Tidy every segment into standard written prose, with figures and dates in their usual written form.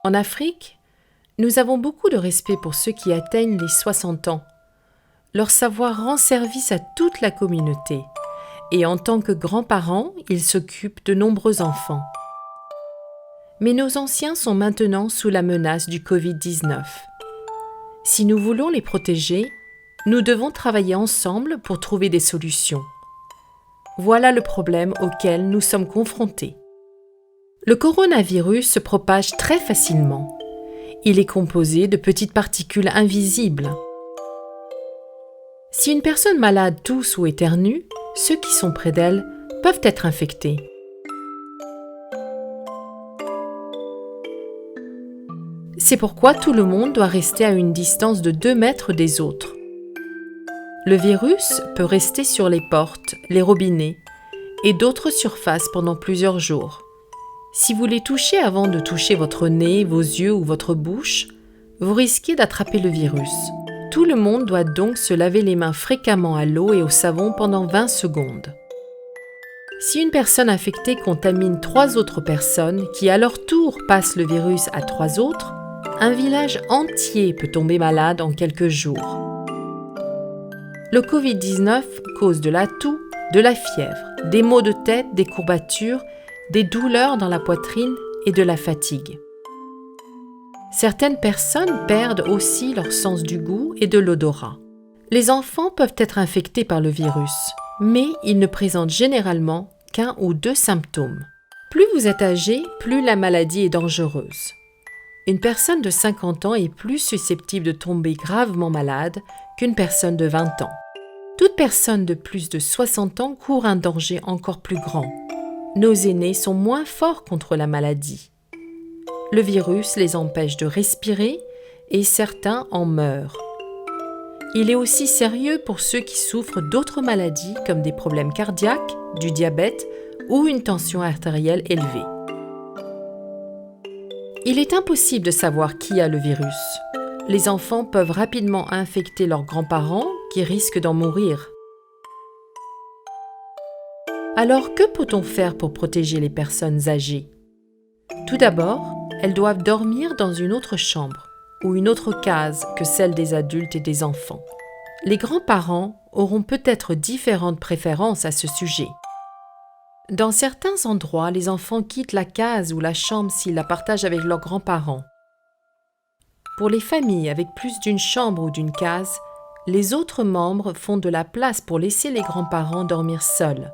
En Afrique, nous avons beaucoup de respect pour ceux qui atteignent les 60 ans. Leur savoir rend service à toute la communauté et en tant que grands-parents, ils s'occupent de nombreux enfants. Mais nos anciens sont maintenant sous la menace du Covid-19. Si nous voulons les protéger, nous devons travailler ensemble pour trouver des solutions. Voilà le problème auquel nous sommes confrontés. Le coronavirus se propage très facilement. Il est composé de petites particules invisibles. Si une personne malade tousse ou éternue, ceux qui sont près d'elle peuvent être infectés. C'est pourquoi tout le monde doit rester à une distance de 2 mètres des autres. Le virus peut rester sur les portes, les robinets et d'autres surfaces pendant plusieurs jours. Si vous les touchez avant de toucher votre nez, vos yeux ou votre bouche, vous risquez d'attraper le virus. Tout le monde doit donc se laver les mains fréquemment à l'eau et au savon pendant 20 secondes. Si une personne infectée contamine 3 autres personnes qui à leur tour passent le virus à 3 autres, un village entier peut tomber malade en quelques jours. Le Covid-19 cause de la toux, de la fièvre, des maux de tête, des courbatures, des douleurs dans la poitrine et de la fatigue. Certaines personnes perdent aussi leur sens du goût et de l'odorat. Les enfants peuvent être infectés par le virus, mais ils ne présentent généralement qu'1 ou 2 symptômes. Plus vous êtes âgé, plus la maladie est dangereuse. Une personne de 50 ans est plus susceptible de tomber gravement malade qu'une personne de 20 ans. Toute personne de plus de 60 ans court un danger encore plus grand. Nos aînés sont moins forts contre la maladie. Le virus les empêche de respirer et certains en meurent. Il est aussi sérieux pour ceux qui souffrent d'autres maladies comme des problèmes cardiaques, du diabète ou une tension artérielle élevée. Il est impossible de savoir qui a le virus. Les enfants peuvent rapidement infecter leurs grands-parents qui risquent d'en mourir. Alors, que peut-on faire pour protéger les personnes âgées? Tout d'abord, elles doivent dormir dans une autre chambre ou une autre case que celle des adultes et des enfants. Les grands-parents auront peut-être différentes préférences à ce sujet. Dans certains endroits, les enfants quittent la case ou la chambre s'ils la partagent avec leurs grands-parents. Pour les familles avec plus d'une chambre ou d'une case, les autres membres font de la place pour laisser les grands-parents dormir seuls.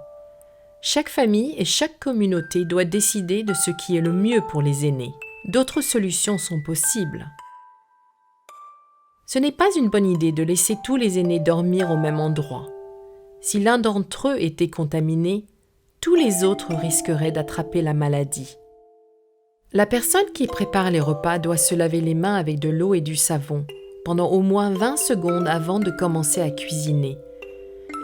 Chaque famille et chaque communauté doit décider de ce qui est le mieux pour les aînés. D'autres solutions sont possibles. Ce n'est pas une bonne idée de laisser tous les aînés dormir au même endroit. Si l'un d'entre eux était contaminé, tous les autres risqueraient d'attraper la maladie. La personne qui prépare les repas doit se laver les mains avec de l'eau et du savon pendant au moins 20 secondes avant de commencer à cuisiner.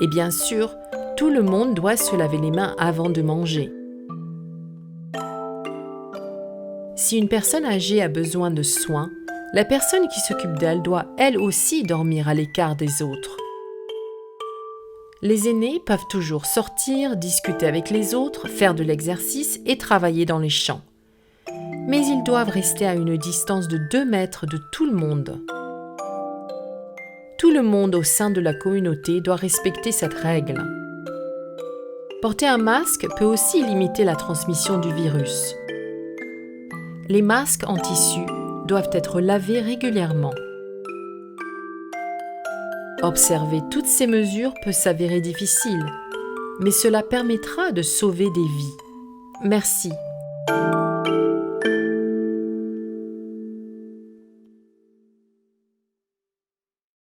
Et bien sûr, tout le monde doit se laver les mains avant de manger. Si une personne âgée a besoin de soins, la personne qui s'occupe d'elle doit elle aussi dormir à l'écart des autres. Les aînés peuvent toujours sortir, discuter avec les autres, faire de l'exercice et travailler dans les champs. Mais ils doivent rester à une distance de 2 mètres de tout le monde. Tout le monde au sein de la communauté doit respecter cette règle. Porter un masque peut aussi limiter la transmission du virus. Les masques en tissu doivent être lavés régulièrement. Observer toutes ces mesures peut s'avérer difficile, mais cela permettra de sauver des vies. Merci.